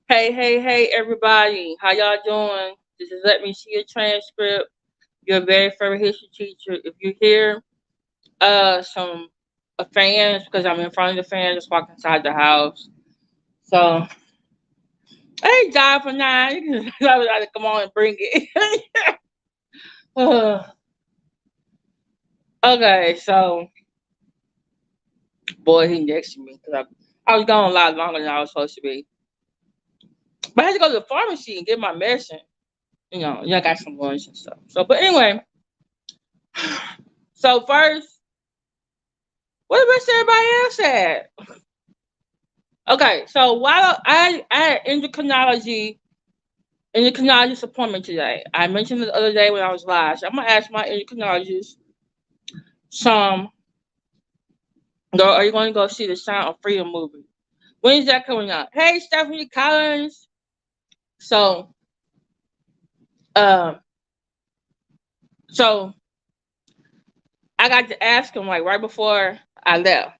Hey, everybody. How y'all doing? This is Let Me See Your Transcript, your very favorite history teacher. If you hear some fans, because I'm in front of the fans, just walking inside the house. So, I ain't died for nine. You can I was like, come on and bring it. Okay, so, boy, he next to me. Cause I was gone a lot longer than I was supposed to be. But I had to go to the pharmacy and get my medicine. I got some lunch and stuff. So, but anyway, so first, what the rest everybody else at? Okay, so while I had endocrinologist appointment today. I mentioned the other day when I was live. So I'm gonna ask my endocrinologist some go are you gonna go see the Sound of Freedom movie? When is that coming out? Hey Stephanie Collins. So um so I got to ask him like right before I left.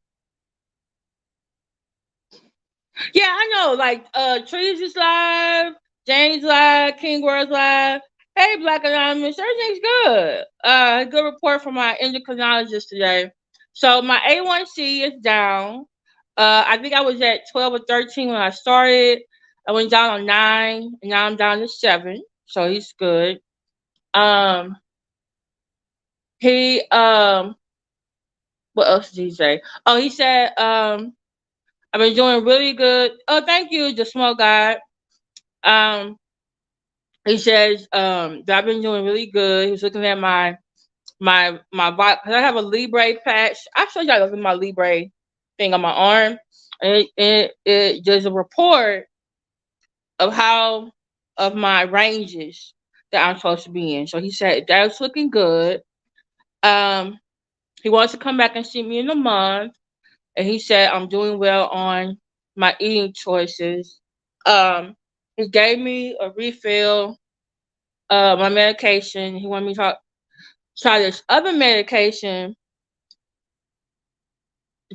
Yeah, I know. Like, Trees is live, James live, King World's live. Hey, Black Anonymous, everything's good. Good report from my endocrinologist today. So my A1C is down. I think I was at 12 or 13 when I started. I went down on 9, and now I'm down to 7. So he's good. Um, he what else did he say? Oh, he said I've been doing really good. Oh, thank you, the small guy. Um, he says that I've been doing really good. He was looking at my body because I have a Libre patch. I showed y'all look at my Libre thing on my arm, and it does a report of how of my ranges that I'm supposed to be in. So he said that's looking good. Um, he wants to come back and see me in a month, and he said I'm doing well on my eating choices. Um, he gave me a refill my medication. He wanted me to try this other medication,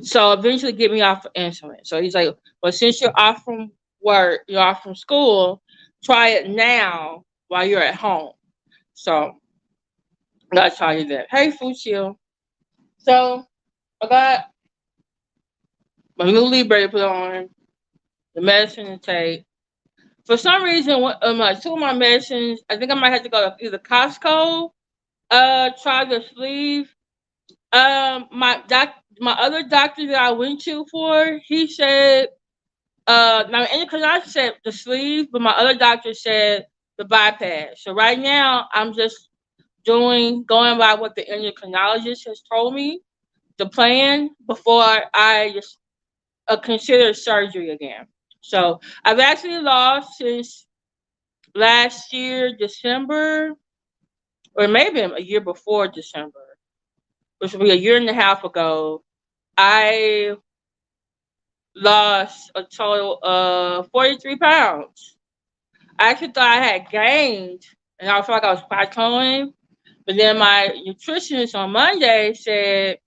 so eventually get me off of insulin. So he's like, "Well, since you're off from work, you're off from school, try it now while you're at home." So I gotta try you that. Hey, Food Chill. So I got my new Libre to put on, the medicine to take. For some reason, my two of my medicines, I think I might have to go to either Costco, try the sleeve. My other doctor that I went to for, he said, now endocrinologist said the sleeve, but my other doctor said the bypass. So right now, I'm just going by what the endocrinologist has told me, the plan before I just consider surgery again. So I've actually lost since last year, December, or maybe a year before December, which will be a year and a half ago. I lost a total of 43 pounds. I actually thought I had gained, and I felt like I was plateauing. But then my nutritionist on Monday said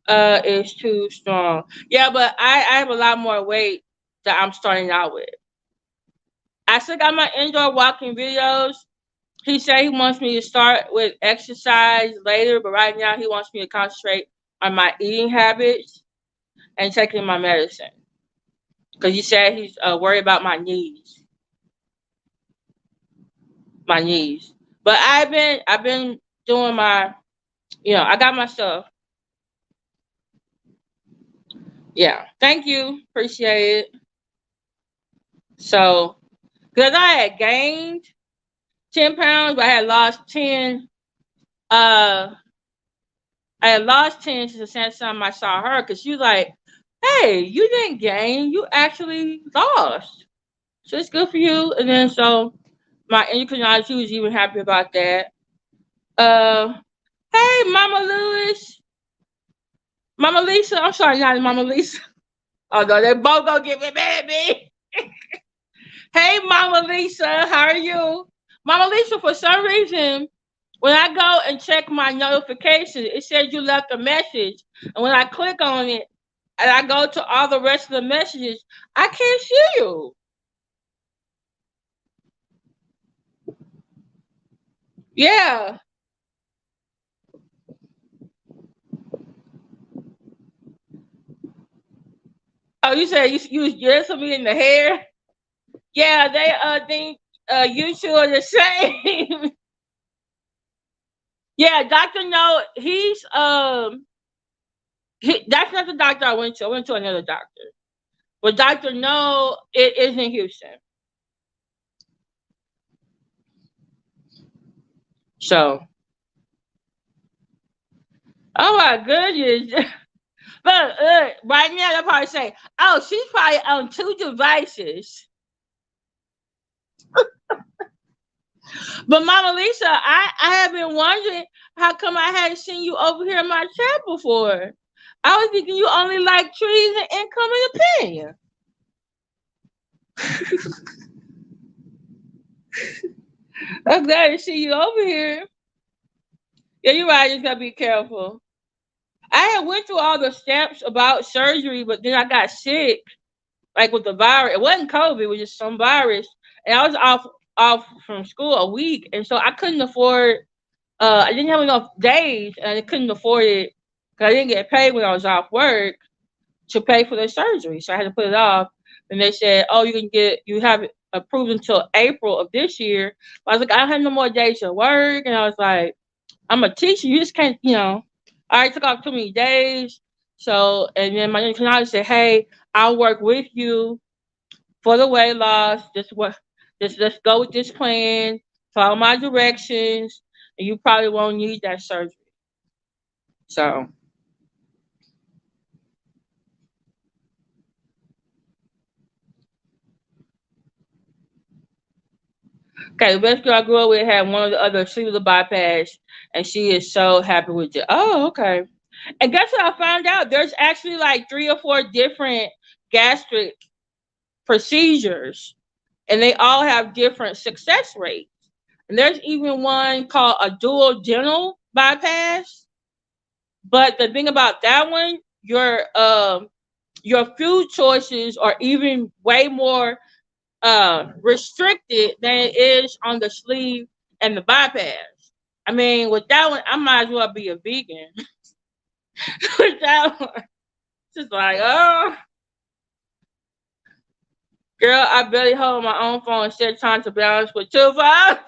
it's too strong. Yeah, but I have a lot more weight that I'm starting out with. I still got my indoor walking videos. He said he wants me to start with exercise later, but right now he wants me to concentrate on my eating habits and taking my medicine. Because he said he's worried about my knees. But I've been doing my, I got my stuff. Yeah, thank you, appreciate it. So, because I had gained 10 pounds, but Uh, I had lost 10 since the last time I saw her. Because she was like, "Hey, you didn't gain, you actually lost. So it's good for you." And then so my endocrinologist was even happy about that. Uh, hey, Mama Lewis. Mama Lisa, I'm sorry, not Mama Lisa. Oh no, they both gonna get me mad at me. Hey, Mama Lisa, how are you? Mama Lisa, for some reason, when I go and check my notifications, it says you left a message. And when I click on it and I go to all the rest of the messages, I can't see you. Yeah. Oh, you said you was just me in the hair? Yeah, they think you two are the same. Yeah, Doctor No, that's not the doctor I went to. I went to another doctor. But Doctor No, it is in Houston. So, oh my goodness. But right now they'll probably say, "Oh, she's probably on two devices." But Mama Lisa, I have been wondering how come I hadn't seen you over here in my chat before. I was thinking you only like trees and income and opinion. I'm glad to see you over here. Yeah, you're right. Just gotta be careful. I had went through all the steps about surgery, but then I got sick, like with the virus. It wasn't COVID; it was just some virus, and I was off from school a week, and so I couldn't afford. I didn't have enough days, and I couldn't afford it because I didn't get paid when I was off work to pay for the surgery, so I had to put it off. And they said, "Oh, you have it approved until April of this year." But I was like, "I don't have no more days to work," and I was like, "I'm a teacher. You just can't, you know." I already took off too many days, so and then my endocrinologist said, "Hey, I'll work with you for the weight loss. Just let's go with this plan. Follow my directions, and you probably won't need that surgery." So okay, the best girl I grew up with had one of the other cellular bypass, and she is so happy with it. Oh, okay. And guess what I found out? There's actually like 3 or 4 different gastric procedures, and they all have different success rates. And there's even one called a dual dental bypass. But the thing about that one, your food choices are even way more restricted than it is on the sleeve and the bypass. I mean, with that one, I might as well be a vegan. With that one, just like, oh, girl, I barely hold my own phone and set time to balance with 2 phones.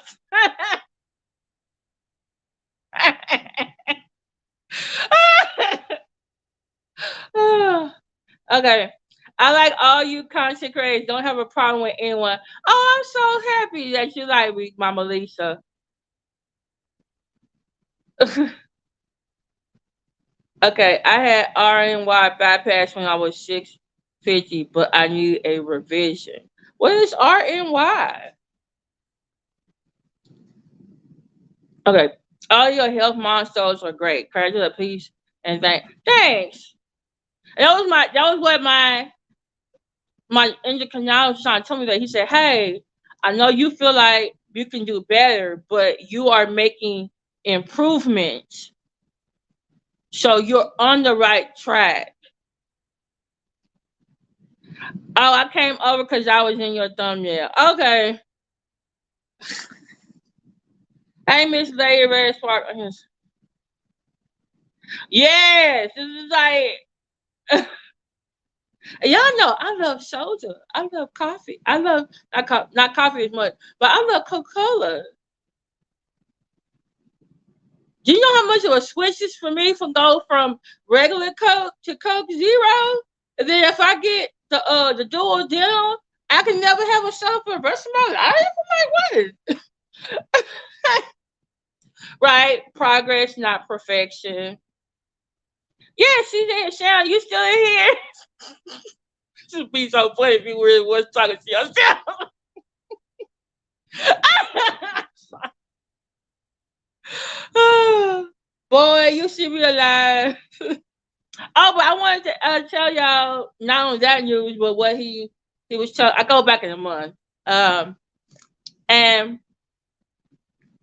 Okay. I like all you content creators. Don't have a problem with anyone. Oh, I'm so happy that you like me, Mama Lisa. Okay, I had RNY bypass when I was 650, but I need a revision. What is RNY? Okay, all your health milestones are great. Courage to peace and thanks. And that was what my endocrinologist was trying to tell me, that he said, "Hey, I know you feel like you can do better, but you are making improvements, so you're on the right track." Oh, I came over because I was in your thumbnail. Okay. Hey, Miss Lady Red Spark. Yes, this is like y'all know I love soda. I love coffee. I love not coffee as much, but I love Coca-Cola. Do you know how much of a switch is for me from go from regular Coke to Coke Zero? And then if I get the dual deal, I can never have a soda for the rest of my life. I'm like, what? Right? Progress, not perfection. Yeah, she's in. Shana, you still in here? Just be so funny if you really was talking to yourself. Boy, you should be alive. Oh, but I wanted to tell y'all not only that news, but what he was telling. I go back in a month, and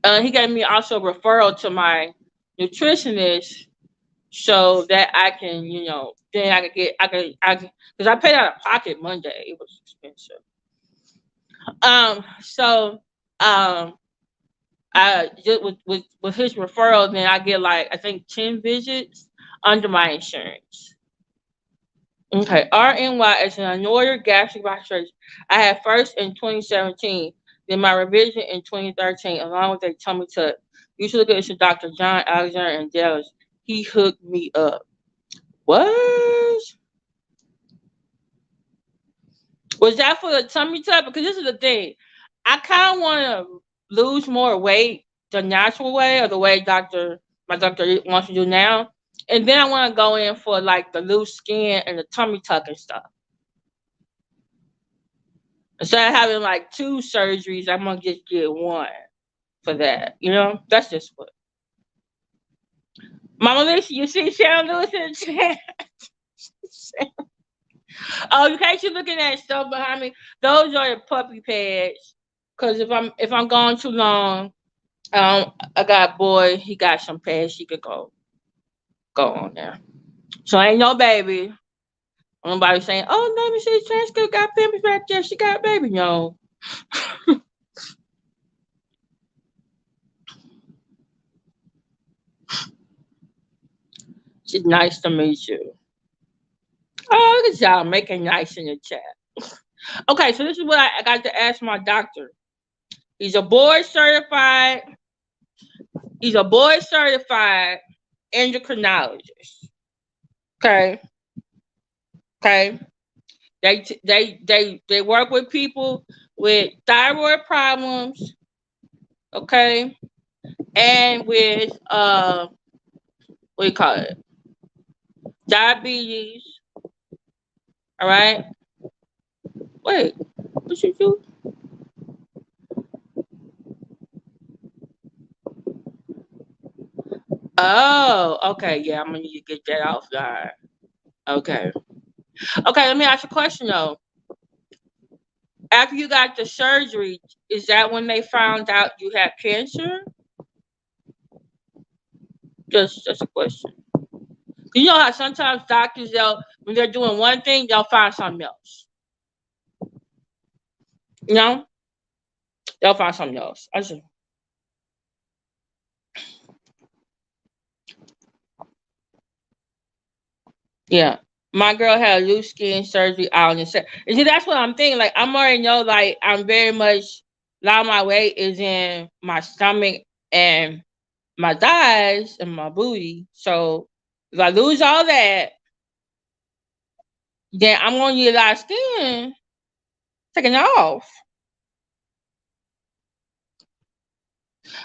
he gave me also referral to my nutritionist, so that I can, then I can, because I paid out of pocket Monday. It was expensive. So, um, Just with his referral, then I get like I think 10 visits under my insurance. Okay, RNY is an annoying gastric bypass. I had first in 2017, then my revision in 2013, along with a tummy tuck. You should look at this with Dr. John Alexander in Dallas. He hooked me up. What? Was that for the tummy tuck? Because this is the thing. I kind of want to lose more weight the natural way or the way my doctor wants to do now. And then I want to go in for like the loose skin and the tummy tuck and stuff. Instead of having like two surgeries, I'm gonna just get one for that. You know, that's just what. Mama Lisa, you see Sharon Lewis in the chat? Oh, in case you're looking at stuff behind me, those are the puppy pads. Cause if I'm gone too long, I got a boy. He got some pads. He could go on there. So ain't no baby. Nobody saying, "Oh, let me see, Transcript got pampers back there. She got a baby." No. She's nice to meet you. Oh, look at y'all making nice in the chat. Okay, so this is what I got to ask my doctor. He's a board certified. He's a board certified endocrinologist. Okay. Okay. They work with people with thyroid problems. Okay. And with what do you call it? Diabetes. All right. Wait, what you do? Oh, okay. Yeah, I'm gonna need to get that off guard. Okay. Okay, let me ask you a question though. After you got the surgery, is that when they found out you had cancer? Just a question. You know how sometimes doctors when they're doing one thing, they'll find something else. You know? They'll find something else. Yeah. My girl had a loose skin surgery out in the and see that's what I'm thinking. Like I'm already know like I'm very much a lot of my weight is in my stomach and my thighs and my booty. So if I lose all that, then I'm gonna need a lot of skin taken off.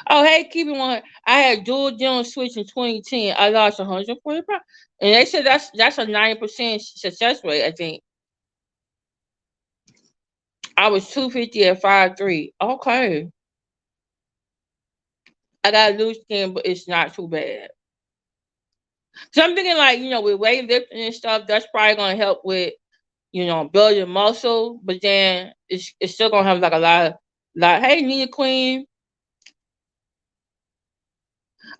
Oh, hey, keep it one. I had dual dental switch in 2010. I lost 140 pounds, and they said that's a 90% success rate. I think I was 250 at 5'3". Okay, I got loose skin, but it's not too bad. So I'm thinking like with weightlifting and stuff, that's probably gonna help with building muscle, but then it's still gonna have like a lot. Hey, Nina Queen,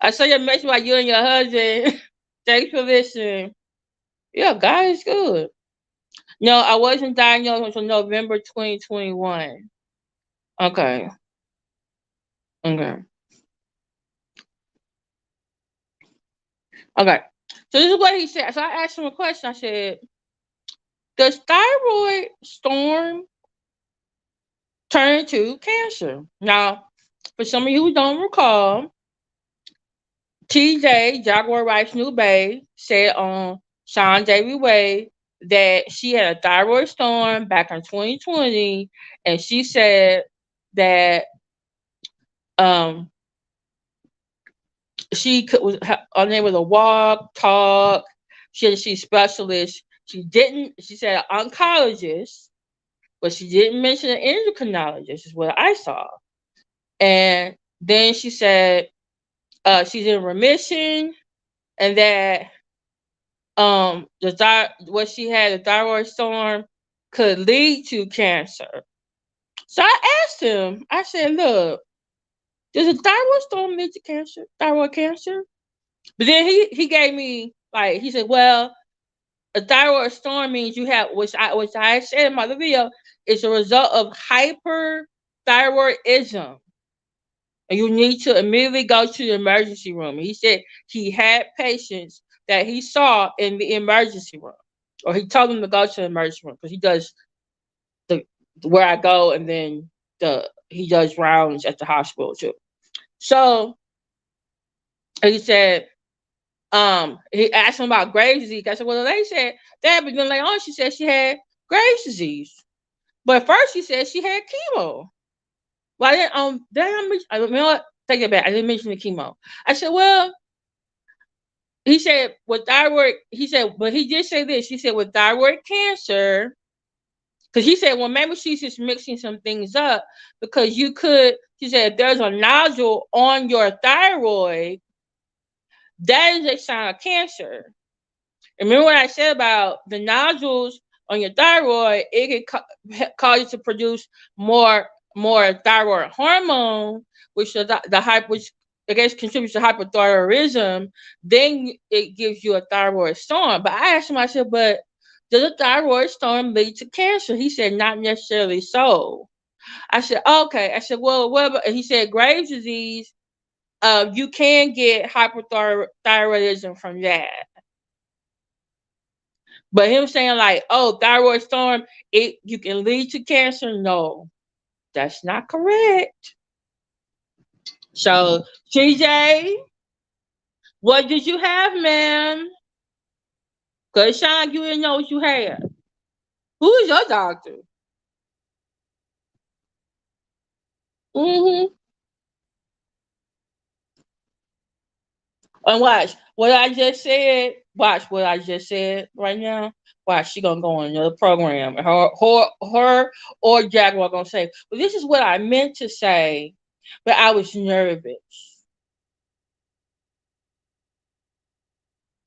I saw your message about you and your husband. Thanks for listening. Yeah, God is good. No, I wasn't diagnosed until November 2021. Okay. Okay. Okay. So this is what he said. So I asked him a question. I said, does thyroid storm turn into cancer? Now, for some of you who don't recall, TJ, Jaguar Wright's new babe, said on Sean Davy Way that she had a thyroid storm back in 2020, and she said that she was unable to walk, talk. She's specialist. She said an oncologist, but she didn't mention an endocrinologist, is what I saw. And then she said she's in remission and that what she had, a thyroid storm, could lead to cancer. So I asked him, I said, look, does a thyroid storm lead to cancer? Thyroid cancer? But then he gave me he said, well, a thyroid storm means you have which I said in my video, it's a result of hyperthyroidism. and you need to immediately go to the emergency room. He said he had patients that he saw in the emergency room, or he told them to go to the emergency room because he does the where I go, and then he does rounds at the hospital too. So he said, he asked him about Graves' disease. I said, well, the lady said that, but then later on she said she had Graves' disease. But first she said she had chemo. Well, I don't know what, take it back. I didn't mention the chemo. I said, well, he said with thyroid, he said, but he did say this. He said with thyroid cancer, because he said, well, maybe she's just mixing some things up because you could, he said, if there's a nodule on your thyroid, that is a sign of cancer. Remember what I said about the nodules on your thyroid? It can cause you to produce more thyroid hormone, which which I guess contributes to hypothyroidism. Then it gives you a thyroid storm. But I asked him, I said, but does a thyroid storm lead to cancer? He said, not necessarily so. I said, okay. I said, well, what about? He said, Graves' disease. You can get hypothyroidism from that. But him saying like, oh, thyroid storm, you can lead to cancer. No, that's not correct. So, TJ, what did you have, ma'am? Because Shana, you didn't know what you had. Who is your doctor? Mm-hmm. And watch what I just said. Watch what I just said right now. Watch, she gonna go on another program. Her or Jaguar gonna say, well, this is what I meant to say, but I was nervous.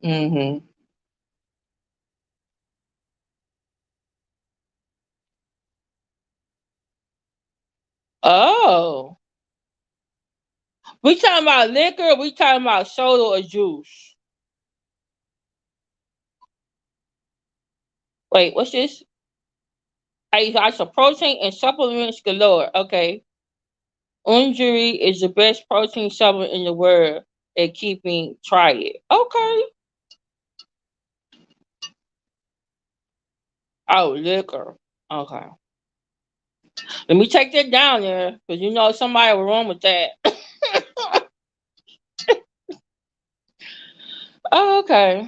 Mm-hmm. Oh. We talking about liquor, or we talking about soda or juice? Wait, what's this? I saw protein and supplements galore. Okay. Injury is the best protein supplement in the world at keeping try it. Okay. Oh, liquor. Okay. Let me take that down there, because you know somebody was wrong with that. Oh, okay.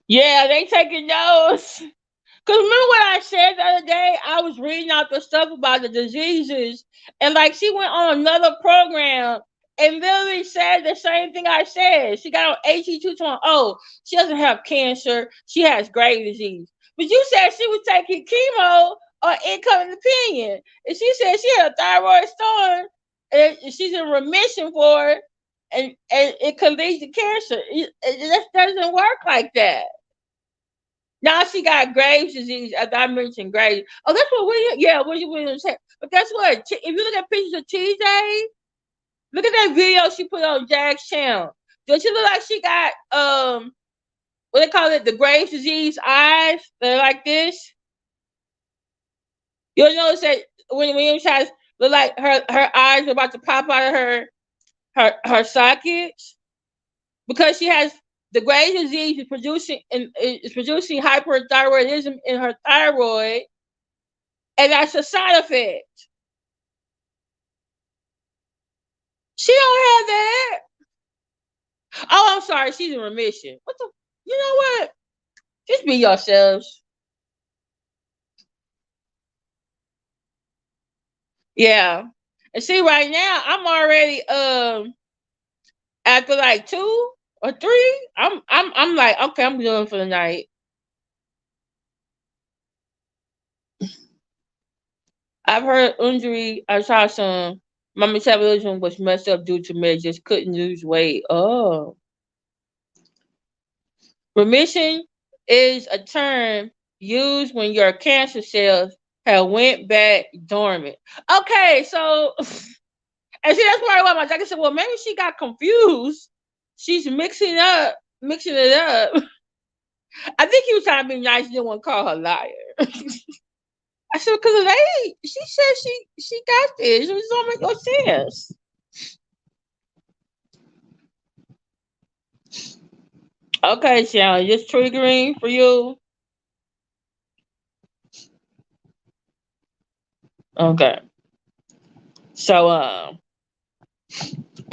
Yeah, they taking notes. Because remember what I said the other day? I was reading out the stuff about the diseases, and like she went on another program and literally said the same thing I said. She got on HE220. Oh, she doesn't have cancer. She has Graves' disease. But you said she was taking chemo or incoming opinion. And she said she had a thyroid storm and she's in remission for it, and it could lead to cancer. That doesn't work like that. Now she got Graves' disease. As I mentioned Graves. Oh, that's what William. Yeah, William said. But guess what? If you look at pictures of TJ, look at that video she put on Jack's channel. Does she look like she got what they call it, the Graves' disease eyes? They're like this. You'll notice that when William tries look like her eyes are about to pop out of her sockets because she has the Graves' disease is producing hyperthyroidism in her thyroid. And that's a side effect. She don't have that. Oh, I'm sorry. She's in remission. What the? You know what? Just be yourselves. Yeah. And see, right now, I'm already after like 2 or 3. I'm like, okay, I'm done for the night. I've heard injury. I saw some. My metabolism was messed up due to me just couldn't lose weight. Oh. Remission is a term used when your cancer cells have went back dormant. Okay, so and see that's why my doctor said, well, maybe she got confused. She's mixing it up. I think he was trying to be nice. He didn't want to call her liar. I said, because of age. She said she got this. It was don't make no sense. Okay, Shana, just triggering for you. Okay. So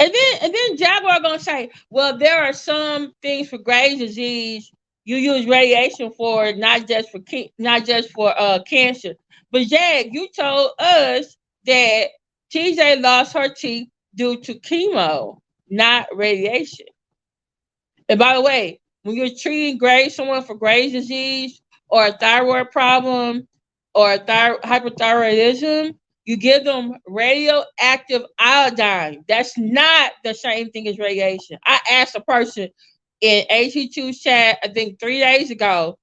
and then Jaguar gonna say, well, there are some things for Graves' disease you use radiation for, not just for cancer. But Jag, you told us that TJ lost her teeth due to chemo, not radiation. And by the way, when you're treating someone for Graves' disease or a thyroid problem or hypothyroidism, you give them radioactive iodine. That's not the same thing as radiation. I asked a person in HE2 chat, I think 3 days ago,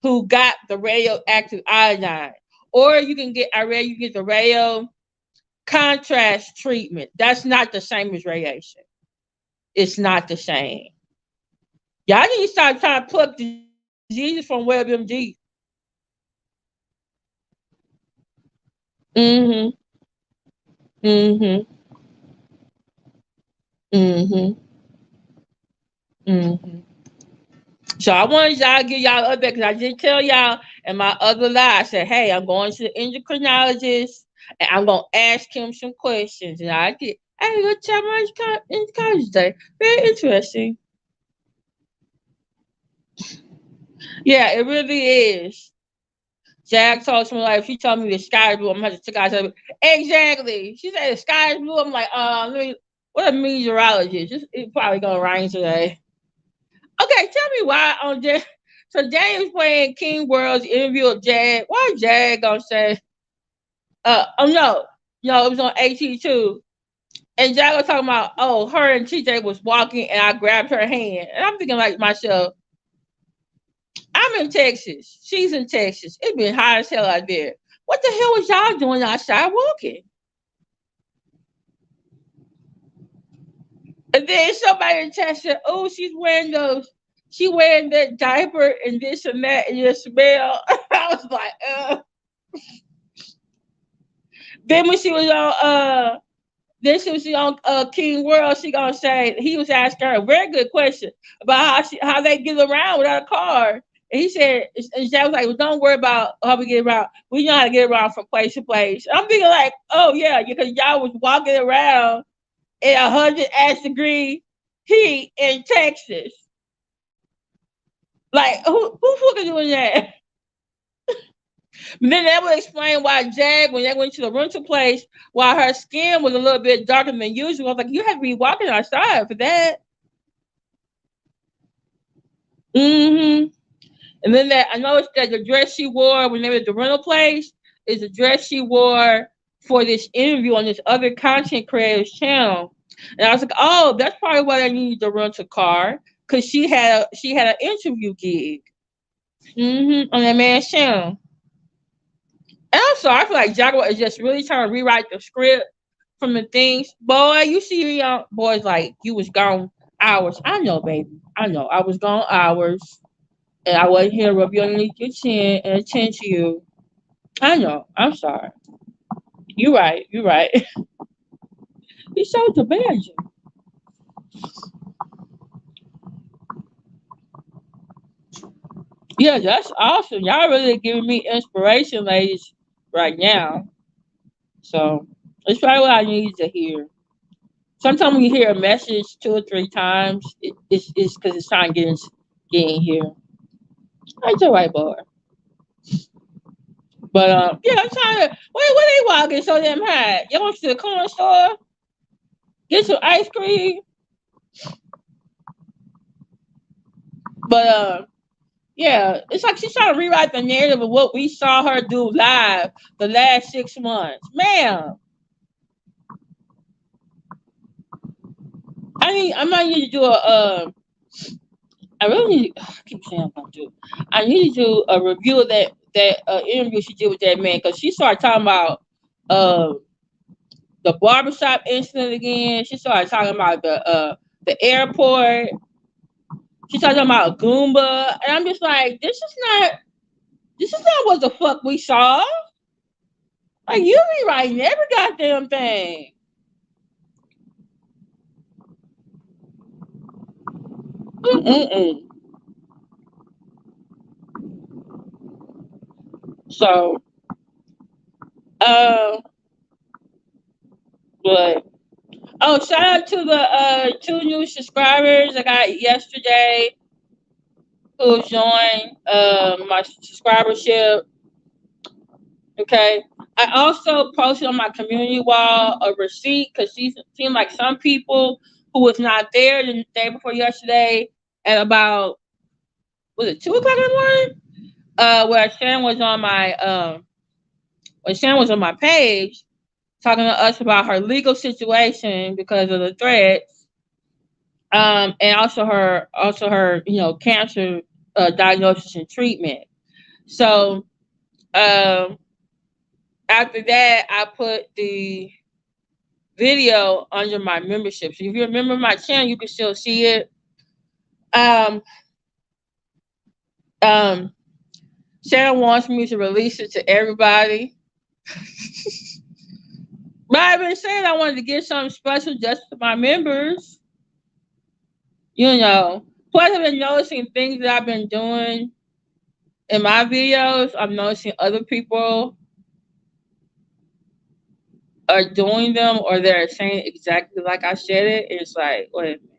who got the radioactive iodine. Or you can get, I read you get the radio contrast treatment. That's not the same as radiation. It's not the same. Y'all need to start trying to pluck diseases from WebMD. Mm-hmm. Mm-hmm. Mm-hmm. Mm-hmm. So I wanted y'all to give y'all update because I did tell y'all in my other lie. I said, hey, I'm going to the endocrinologist and I'm gonna ask him some questions. And I did. I had a good time in college day. Very interesting. Yeah, it really is. Jack told me like she told me the sky is blue. I'm gonna have to check out. Exactly. She said the sky is blue. I'm like, let me. What a meteorologist. It's probably gonna rain today. Okay, tell me why on Jay. So Jay was playing King World's interview of Jag. Why is Jag gonna say? Oh no, it was on AT2, and Jag was talking about, oh, her and TJ was walking, and I grabbed her hand, and I'm thinking like myself, I'm in Texas. She's in Texas. It's been hot as hell out there. What the hell was y'all doing outside walking? And then somebody in chat said, oh, she wearing that diaper and this and that and your smell. I was like, Then when she was on King World, she gonna say he was asking her a very good question about how they get around without a car. And he said, and she was like, well, don't worry about how we get around. We know how to get around from place to place. I'm thinking like, oh yeah, because y'all was walking around in 100 degree heat in Texas. Like who fucking doing that? Then that would explain why Jag, when they went to the rental place, why her skin was a little bit darker than usual. I was like, you have to be walking outside for that. Mm-hmm. And then I noticed that the dress she wore when they were at the rental place is the dress she wore for this interview on this other content creator's channel. And I was like, oh, that's probably why they needed to rent a car, because she had an interview gig. On that man's channel. And also, I feel like Jaguar is just really trying to rewrite the script from the things. Boy, you see young boys like you was gone hours. I know, baby. I know. I was gone hours. And I wasn't here to rub you underneath your chin and attend to you. I know. I'm sorry. You're right. You're right. He showed the badge. Yeah, that's awesome. Y'all really giving me inspiration, ladies, right now. So it's probably what I need to hear. Sometimes when you hear a message 2 or 3 times, it's because it's trying to get in here. That's all right, boy. But yeah, I'm trying to. Wait, where they walking so damn high? You want to the corner store? Get some ice cream? But yeah, it's like she's trying to rewrite the narrative of what we saw her do live the last 6 months. Ma'am, I might need to do I really need. I keep saying I'm gonna do. I need to do a review of that interview she did with that man, because she started talking about uh the barbershop incident again. She started talking about the airport. She started talking about Goomba, and I'm just like, this is not. This is not what the fuck we saw. Like, you be writing every goddamn thing. Mm-mm-mm. So, uh, but oh, shout out to the two new subscribers I got yesterday who joined my subscribership. Okay. I also posted on my community wall a receipt because she seemed like some people who was not there the day before yesterday at about, was it 2 o'clock in the morning? Where Shannon was on my when Shannon was on my page talking to us about her legal situation because of the threats, and also her cancer diagnosis and treatment. So um, after that, I put the video under my membership. So if you remember my channel, you can still see it. Um, um, Shannon wants me to release it to everybody. But I've been saying I wanted to get something special just for my members. You know. Plus, I've been noticing things that I've been doing in my videos. I'm noticing other people are doing them or they're saying exactly like I said it. It's like, wait a minute.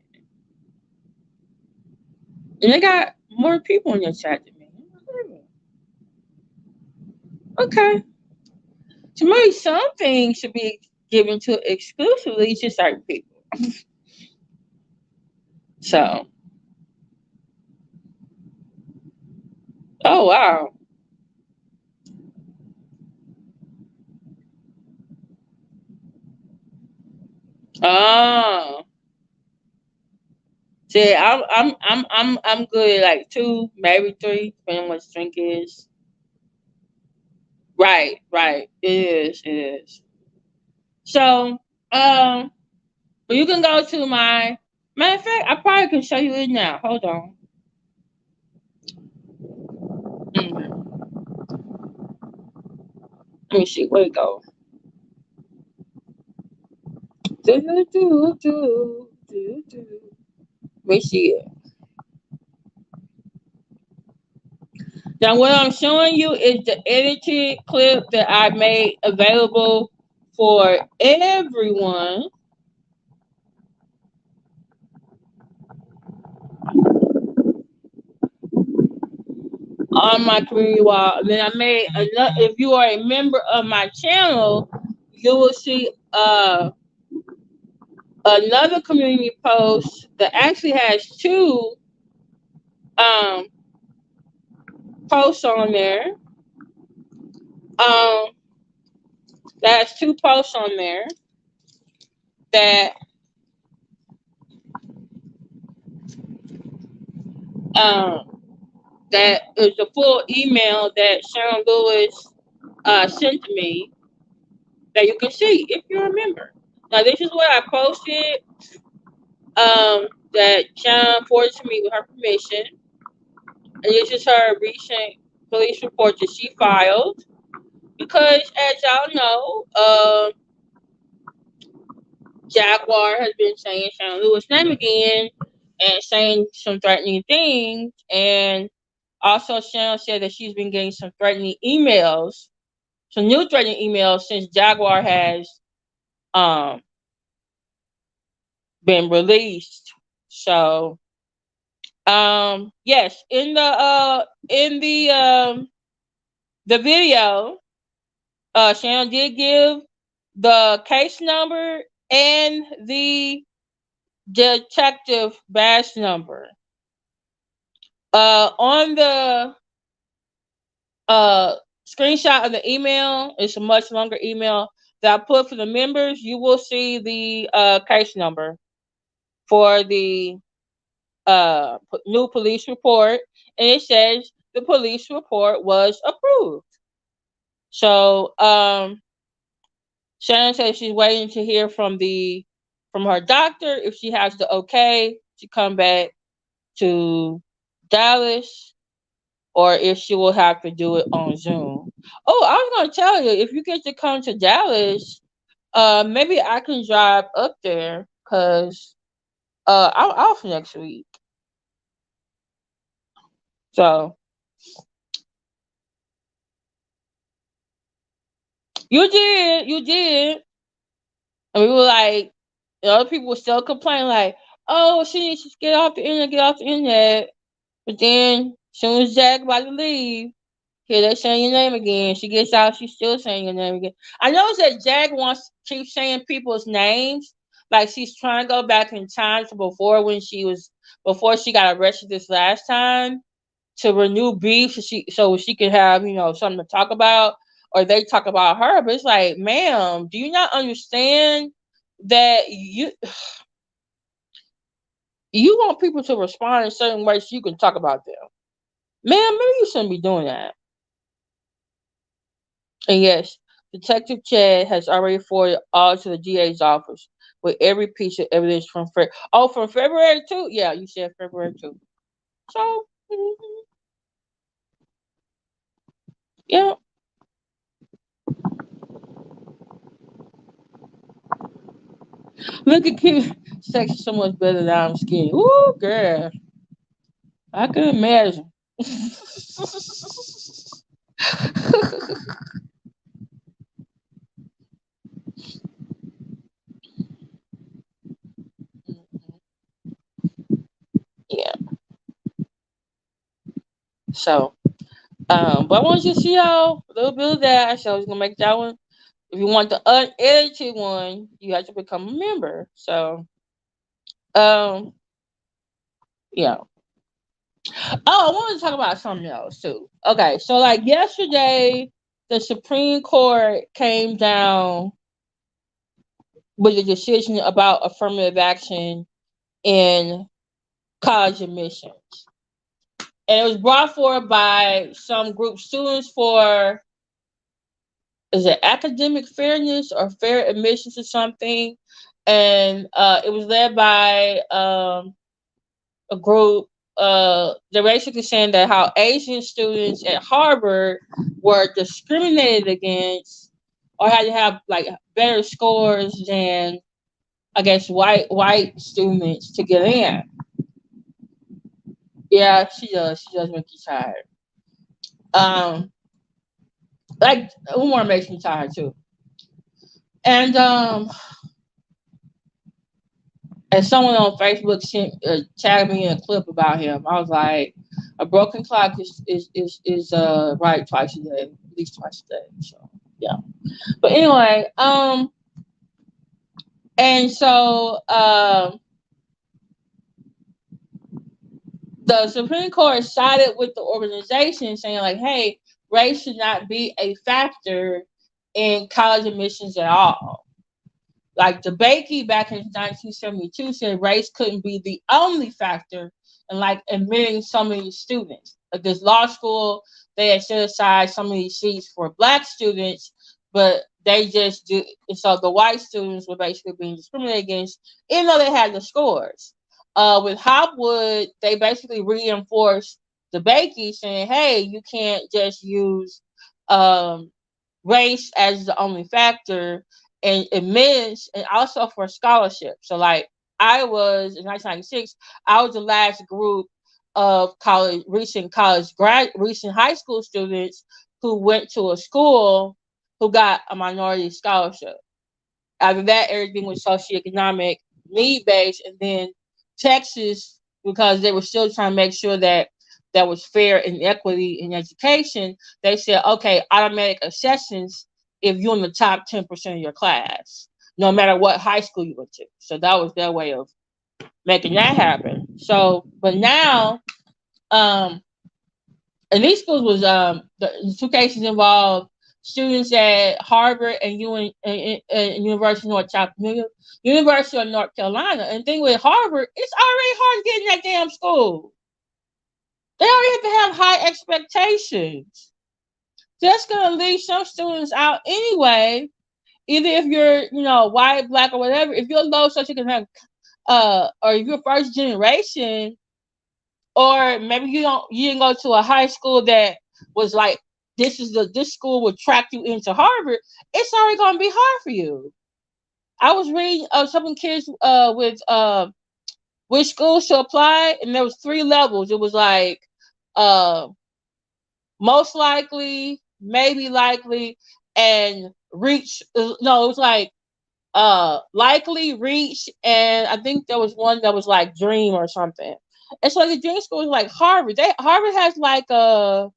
And they got more people in your chat than me. Okay. To me, some things should be given to exclusively to certain people. So, oh wow. Oh. See, I'm good at like 2, maybe 3, depending on what the drink is. Right, right. It is. So, but you can go to my matter of fact, I probably can show you it now. Hold on. Mm. Let me see where it go. Let me see it. Now, what I'm showing you is the edited clip that I made available for everyone on my community wall. And then I made another. If you are a member of my channel, you will see another community post that actually has two um, posts on there. Um, that has two posts on there that um, that is the full email that Sharon Lewis sent to me that you can see if you remember. Now this is what I posted that Sharon forwarded to me with her permission, and this is her recent police report that she filed because, as y'all know, Jaguar has been saying Sharon Lewis' name again and saying some threatening things, and also Sharon said that she's been getting some threatening emails, some new threatening emails since Jaguar has um been released. So yes, in the video, Shannon did give the case number and the detective badge number. On the uh screenshot of the email, it's a much longer email that I put for the members. You will see the case number for the new police report, and it says the police report was approved. So Shannon says she's waiting to hear from her doctor if she has the okay to come back to Dallas or if she will have to do it on Zoom. Oh, I was gonna tell you, if you get to come to Dallas, maybe I can drive up there because I'm off next week. So you did, and we were like, other people were still complaining like, oh, she needs to get off the internet, get off the internet. But then, as soon as Jack about to leave, here they saying your name again. She gets out, she's still saying your name again. I noticed that Jag wants to keep saying people's names, like she's trying to go back in time to before she got arrested this last time to renew beef, so she can have something to talk about, or they talk about her. But it's like, ma'am, do you not understand that you want people to respond in certain ways so you can talk about them? Ma'am, maybe you shouldn't be doing that. And yes, Detective Chad has already forwarded all to the DA's office with every piece of evidence from from February 2? Yeah, you said February 2. So, yeah. Look at Kim. Sex is so much better than I'm skinny. Ooh, girl. I can imagine. Yeah. So, but I want you to see how a little bit of that. So I was gonna make that one. If you want the unedited one, you have to become a member. So, um, yeah. Oh, I want to talk about something else too. Okay, so like yesterday, the Supreme Court came down with a decision about affirmative action in college admissions. And it was brought forward by some group students for, is it academic fairness or fair admissions or something? And it was led by a group. They're basically saying that how Asian students at Harvard were discriminated against or had to have like better scores than, I guess, white students to get in. Yeah, she does. She does make you tired. Um, like Umar makes me tired too. And someone on Facebook tagged me in a clip about him. I was like, a broken clock is right twice a day, at least twice a day. So yeah. But anyway, and so the Supreme Court sided with the organization, saying like, hey, race should not be a factor in college admissions at all. Like DeBakey back in 1972 said race couldn't be the only factor in like admitting so many students. Like this law school, they had set aside so many seats for black students, but they just do, so the white students were basically being discriminated against, even though they had the scores. With Hopwood, they basically reinforced DeBakey, saying, hey, you can't just use um, race as the only factor and admittance, and also for scholarship. So like I was in 1996, I was the last group of recent high school students who went to a school who got a minority scholarship. After that, everything was socioeconomic, need based, and then Texas, because they were still trying to make sure that that was fair and equity in education, they said, okay, automatic accessions if you're in the top 10% of your class, no matter what high school you went to. So that was their way of making that happen. So, but now, and these schools was the two cases involved students at Harvard and University University of North Carolina. And the thing with Harvard, it's already hard to get in that damn school. They already have to have high expectations. That's gonna leave some students out anyway. Either if you're, white, black, or whatever. If you're low socioeconomic, or if you're first generation, or maybe you didn't go to a high school that was like this school will track you into Harvard. It's already gonna be hard for you. I was reading some kids with which schools to apply, and there was 3 levels. It was like uh most likely, maybe likely, and reach. No, it was like likely, reach, and I think there was one that was like dream or something. And so the dream school is like Harvard. Harvard has like what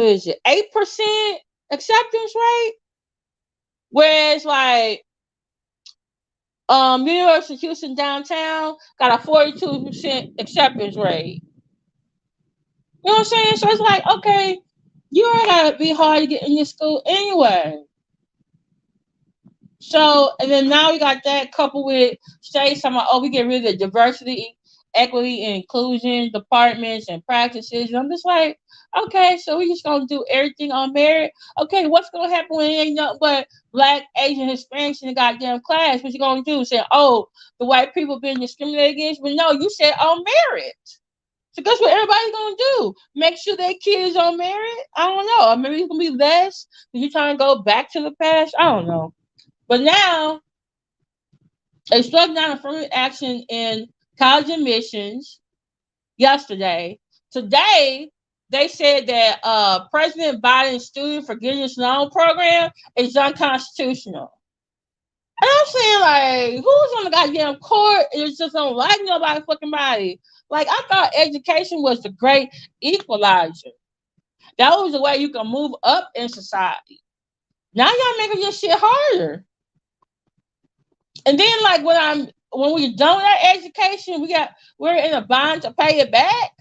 is it, 8% acceptance rate, whereas like University of Houston downtown got a 42% acceptance rate. You know what I'm saying? So it's like, okay, you already gotta be hard to get in this school anyway. So, and then now we got that coupled with states talking about, oh, we get rid of the diversity, equity, and inclusion departments and practices. And I'm just like, okay, so we just gonna do everything on merit. Okay, what's gonna happen when it ain't nothing but black, Asian, Hispanics in the goddamn class? What you gonna do? Say, oh, the white people being discriminated against? But no, you said on merit. So guess what everybody's gonna do? Make sure their kids on merit? I don't know. Or maybe it's gonna be less. You're trying to go back to the past? I don't know. But now they struck down affirmative action in college admissions yesterday. Today, they said that President Biden's student forgiveness loan program is unconstitutional. And I'm saying, like, who's on the goddamn court and just don't like nobody fucking body? Like, I thought education was the great equalizer. That was the way you can move up in society. Now y'all making this shit harder. And then, like, when we're done with our education, we're in a bind to pay it back.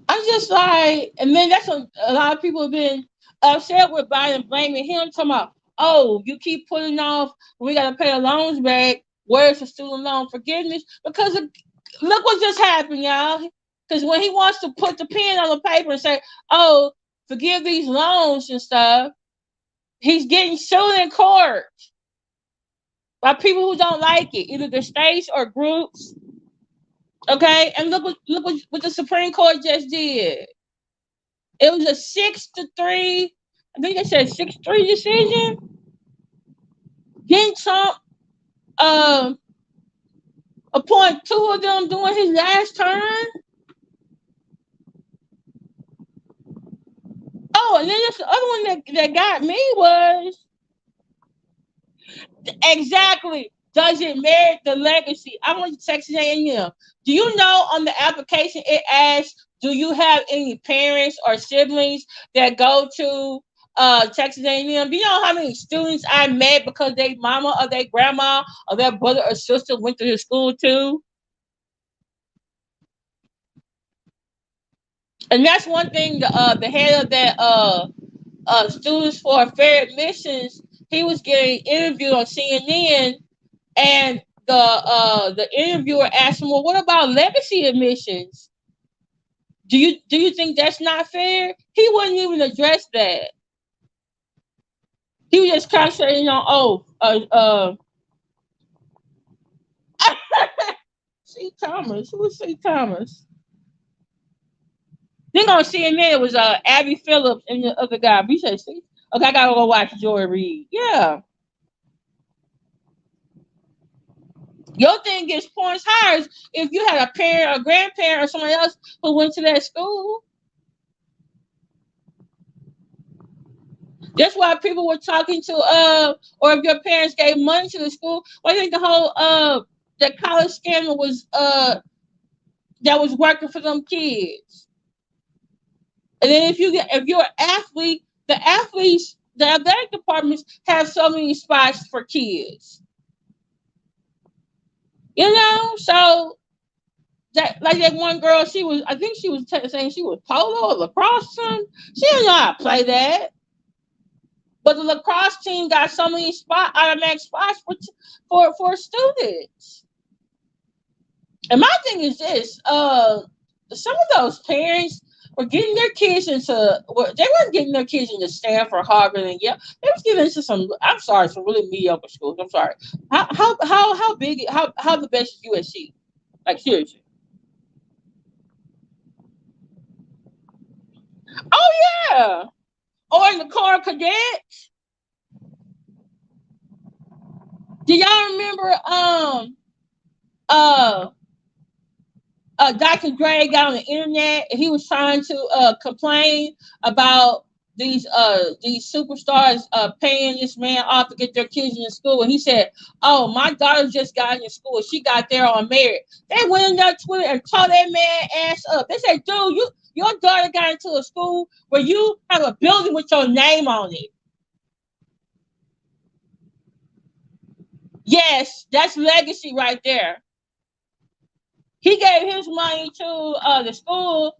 I'm just like, and then that's what a lot of people have been upset with Biden, blaming him, talking about, oh, you keep putting off, we got to pay the loans back. Where's the student loan forgiveness? Because look what just happened, y'all. Because when he wants to put the pen on the paper and say, oh, forgive these loans and stuff, he's getting sued in court by people who don't like it, either the states or groups. Okay, and look what the Supreme Court just did. It was a 6-3. I think they said 6-3 decision. Didn't Trump appoint 2 of them during his last term? Oh, and then the other one that got me was exactly. Does it merit the legacy? I went to Texas A&M. Do you know on the application it asks, do you have any parents or siblings that go to Texas A&M? Do you know how many students I met because their mama or their grandma or their brother or sister went to the school too? And that's one thing. The head of that Students for Fair Admissions, he was getting interviewed on CNN, and the interviewer asked him, "Well, what about legacy admissions? Do you think that's not fair?" He wouldn't even address that. He was just concentrating on C. Thomas. Who was C. Thomas? Then on CNN it was Abby Phillips and the other guy. We said, "See, okay, I gotta go watch Joy Reid." Yeah, your thing gets points higher if you had a parent or grandparent or somebody else who went to that school. That's why people were talking to or if your parents gave money to the school. Well, I think the whole the college scandal was that was working for them kids. And then if you're an athlete, the athletic departments have so many spots for kids. You know, so that like that one girl, I think she was saying she was polo or lacrosse or something. She didn't know how to play that. But the lacrosse team got so many automatic spots for students. And my thing is this: some of those parents, were getting their kids into, well, they weren't getting their kids into Stanford, Harvard, and yeah, they was getting into some. I'm sorry, some really mediocre schools. I'm sorry. How big? How the best is USC? Like seriously. Oh yeah. Or in the car cadet. Do y'all remember uh Dr. Dre got on the internet and he was trying to complain about these superstars paying this man off to get their kids into school, and he said, "Oh, my daughter just got into school. She got there on merit." They went in their Twitter and tore that man ass up. They said, "Dude, your daughter got into a school where you have a building with your name on it." Yes, that's legacy right there. He gave his money to the school,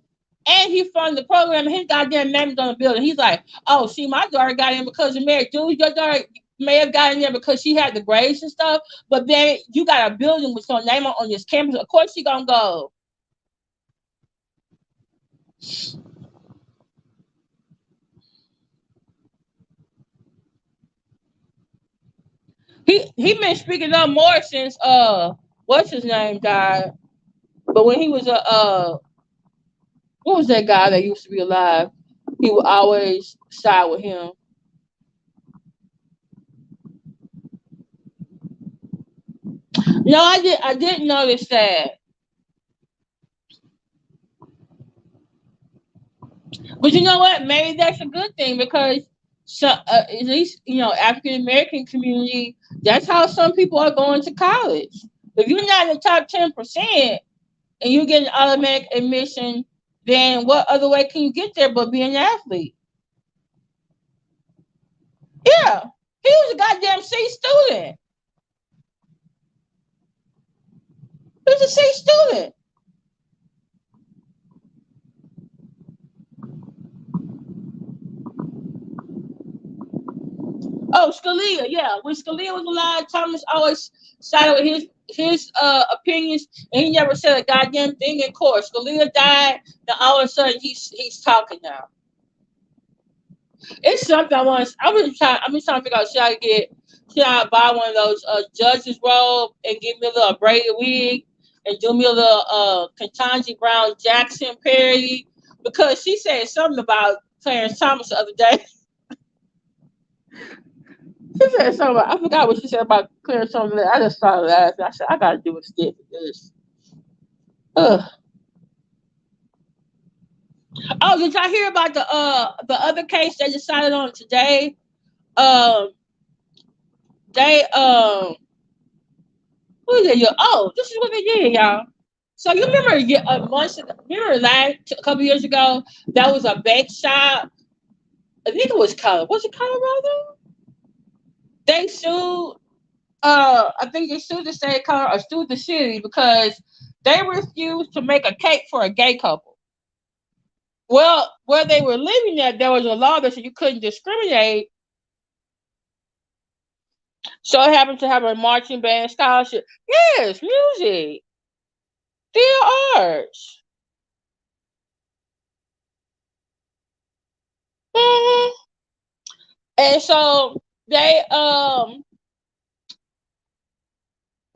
and he funded the program. And his goddamn name is on the building. He's like, "Oh, see, my daughter got in because of merit. Dude, your daughter may have gotten there because she had the grades and stuff, but then you got a building with your name on this campus. Of course, she gonna go." He been speaking up more since what's his name died. But when he was what was that guy that used to be alive? He would always side with him. No, I didn't notice that. But you know what? Maybe that's a good thing because at least African American community. That's how some people are going to college. If you're not in the top 10% and you get an automatic admission, then what other way can you get there but being an athlete? Yeah, he was a goddamn C student. He was a C student. Oh, Scalia, yeah. When Scalia was alive, Thomas always sided with his opinions, and he never said a goddamn thing in court. Scalia died, then all of a sudden he's talking now. It's something I want. I've been trying to figure out should I buy one of those judges robe and give me a little braided wig and do me a little Ketanji Brown Jackson parody because she said something about Clarence Thomas the other day. She said something about, I forgot what she said about Clarence Thomas. I just started laughing. I said I gotta do a skit for this. Ugh. Oh, did y'all hear about the other case they decided on today? Um, they Who is it? Oh, this is what they did, y'all. So you remember a couple years ago, that was a bake shop. I think it was Colorado. Was it Colorado? They sued. I think they sued the state of Colorado or sued the city because they refused to make a cake for a gay couple. Well, where they were living at, there was a law that said you couldn't discriminate. So it happened to have a marching band scholarship. Yes, music, theater arts. Mm-hmm. And so they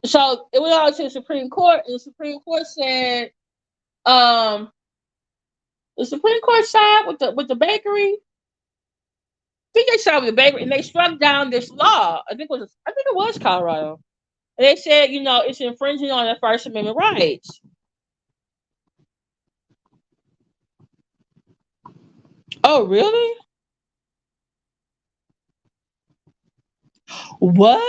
so it went on to the Supreme Court, and the Supreme Court said um the Supreme Court side with the bakery. I think they sided with the bakery, and they struck down this law. I think it was Colorado. And they said, it's infringing on their First Amendment rights. Oh, really? What?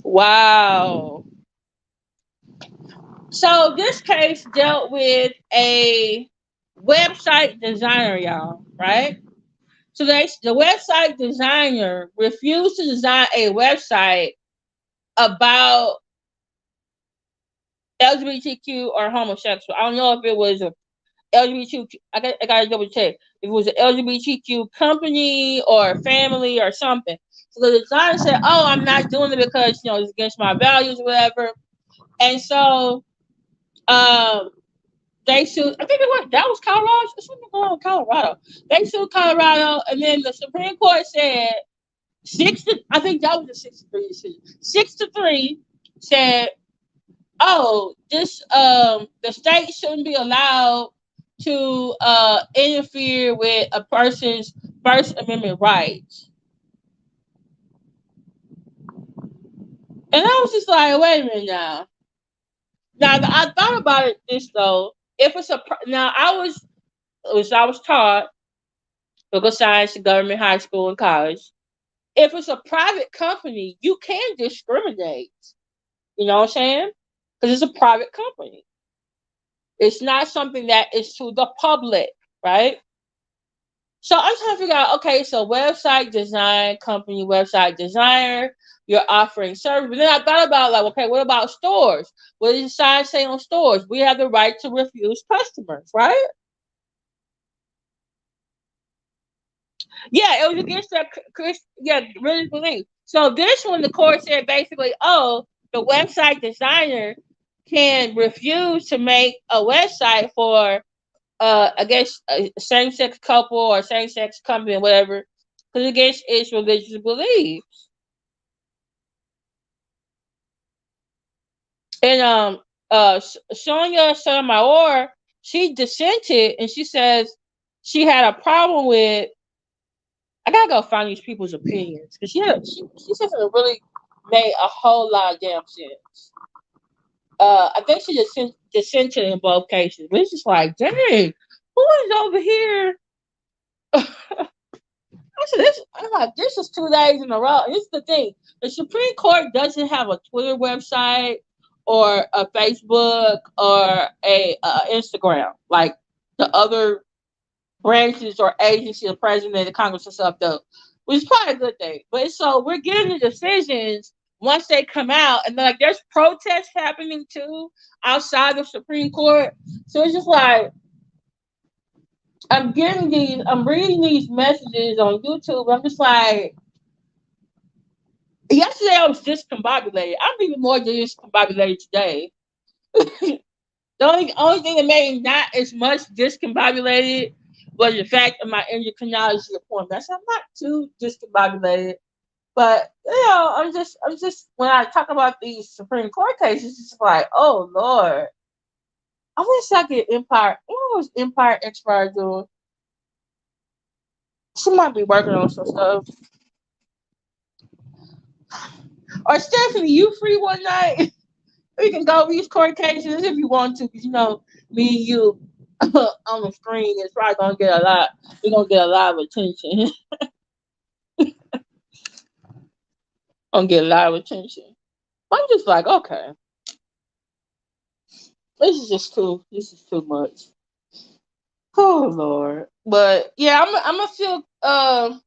Wow. So this case dealt with a website designer, y'all, right? So the website designer refused to design a website about LGBTQ or homosexual. I don't know if it was a LGBTQ. I got to double check if it was an LGBTQ company or family or something. So the designer said, "Oh, I'm not doing it because it's against my values or whatever." And so, um, They sued. I think it was that was Colorado. Something going on in Colorado. They sued Colorado, and then the Supreme Court said six to. I think that was a 6-3 decision. 6-3 said, "Oh, this the state shouldn't be allowed to interfere with a person's First Amendment rights." And I was just like, "Wait a minute now." Now I thought about it this though. If it's a now I was taught political science in government high school and college. If it's a private company, you can discriminate. You know what I'm saying? Because it's a private company. It's not something that is to the public, right? So I'm trying to figure out, okay, so website design company, website designer, you're offering service. But then I thought about like, okay, what about stores? What does the sign say on stores? We have the right to refuse customers, right? Yeah, it was against the religious belief. So this one, the court said basically, oh, the website designer can refuse to make a website for, I guess, a same-sex couple or same-sex company or whatever, because against its religious belief. And Sonia Sotomayor, she dissented, and she says she had a problem with. I gotta go find these people's opinions because she says it really made a whole lot of damn sense. I think she just dissented in both cases, but it's just like, dang, who is over here? I said, I'm like, this is 2 days in a row. And this is the thing: the Supreme Court doesn't have a Twitter website or a Facebook or a Instagram like the other branches or agency, the president, the Congress, and stuff, though, which is probably a good thing. But so we're getting the decisions once they come out, and then like there's protests happening too outside the Supreme Court. So it's just like I'm reading these messages on YouTube. I'm just like, yesterday I was discombobulated. I'm even more discombobulated today. The only thing that made me not as much discombobulated was the fact of my endocrinology appointment. So I'm not too discombobulated, but I'm just when I talk about these Supreme Court cases, it's just like, oh Lord, I wish I could Empire. What was Empire Expire doing? She might be working on some stuff. Or Stephanie, you free one night? We can go over these court cases if you want to, because me and you on the screen is probably gonna get a lot. We're gonna get a lot of attention. Gonna get a lot of attention. I'm just like, okay, this is too much. Oh Lord. But yeah, I'm gonna feel so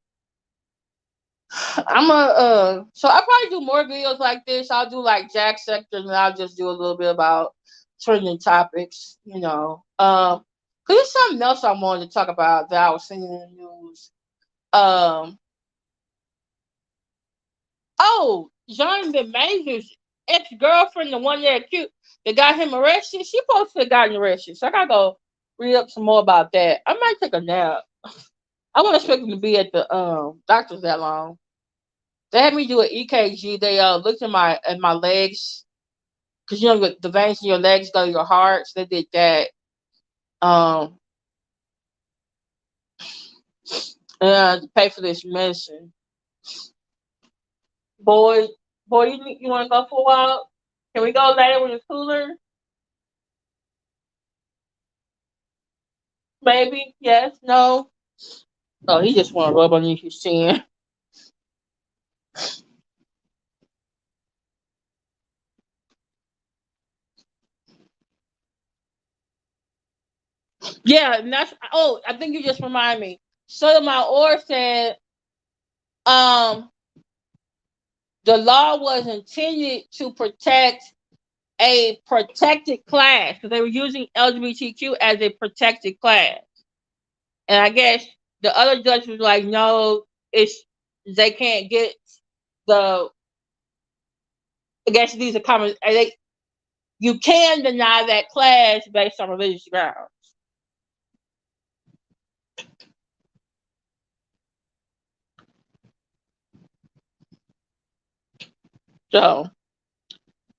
I'll probably do more videos like this. I'll do like Jack sectors, and I'll just do a little bit about trending topics, because there's something else I wanted to talk about that I was seeing in the news. Oh, Jonathan Major's ex-girlfriend, the one that got him arrested, she supposed to have gotten arrested. So I gotta go read up some more about that. I might take a nap. I wasn't expecting to be at the doctor's that long. They had me do an EKG. They looked at my legs, because the veins in your legs go to your heart. So they did that. Um, and to pay for this medicine. Boy, you want to go for a while? Can we go later when it's cooler? Maybe. Yes. No. Oh, he just want to rub underneath his chin. Yeah, and that's. Oh, I think you just remind me. Sotomayor said, um, the law was intended to protect a protected class, because they were using LGBTQ as a protected class. And I guess the other judge was like, no, they can't get the. I guess these are common. you can deny that class based on religious grounds.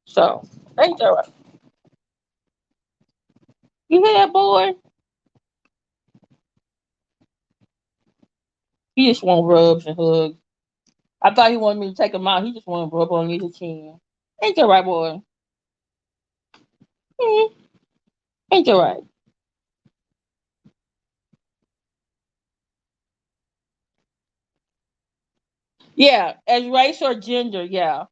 So ain't that right? You hear that, boy? He just want rubs and hugs. I thought he wanted me to take him out. He just wanted to rub on his chin. Ain't that right, boy? Hmm. Ain't that right? Yeah, as race or gender, yeah.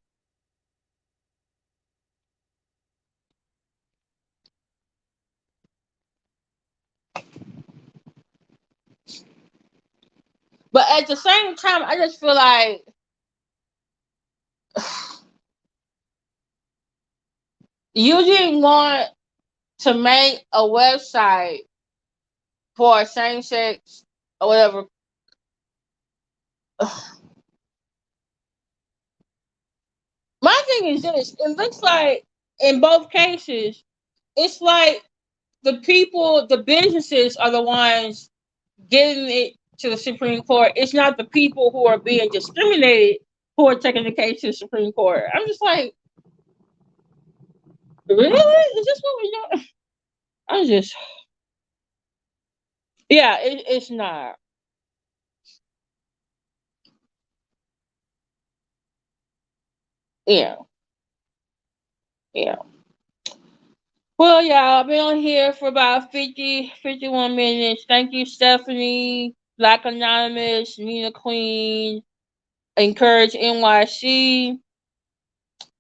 But at the same time, I just feel like you didn't want to make a website for same sex or whatever. My thing is this: it looks like in both cases, it's like the people, the businesses are the ones getting it to the Supreme Court. It's not the people who are being discriminated who are taking the case to the Supreme Court. I'm just like, really? Is this what we're doing? I'm just, yeah, it's not. Yeah, yeah. Well, y'all, I've been on here for about 51 minutes. Thank you, Stephanie, Black Anonymous, Nina Queen, Encourage NYC,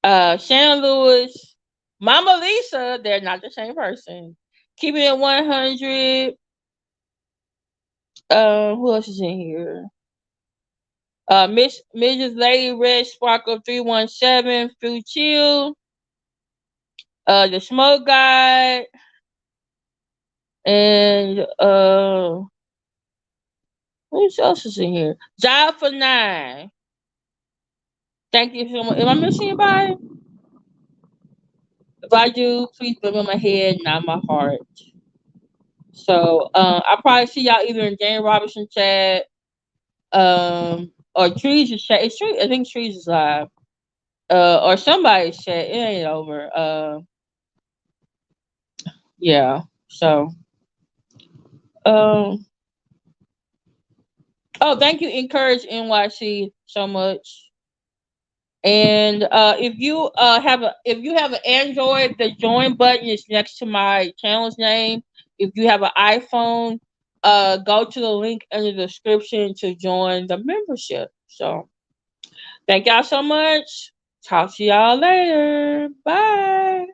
Shannon Lewis, Mama Lisa. They're not the same person. Keeping it 100. Who else is in here? Miss Mrs. Lady Red Sparkle 317, Food Chill, the Smoke Guy, and who else is in here? Job for 9. Thank you so much. Am I missing anybody? If I do, please live in my head, not my heart. So I'll probably see y'all either in Jane Robinson chat, or Trees' chat. It's Trees, I think Trees is live. Or somebody's chat. It ain't over. Yeah. So um oh, thank you, Encourage NYC so much. And if you have an Android, the join button is next to my channel's name. If you have an iPhone, go to the link in the description to join the membership. So thank y'all so much. Talk to y'all later. Bye.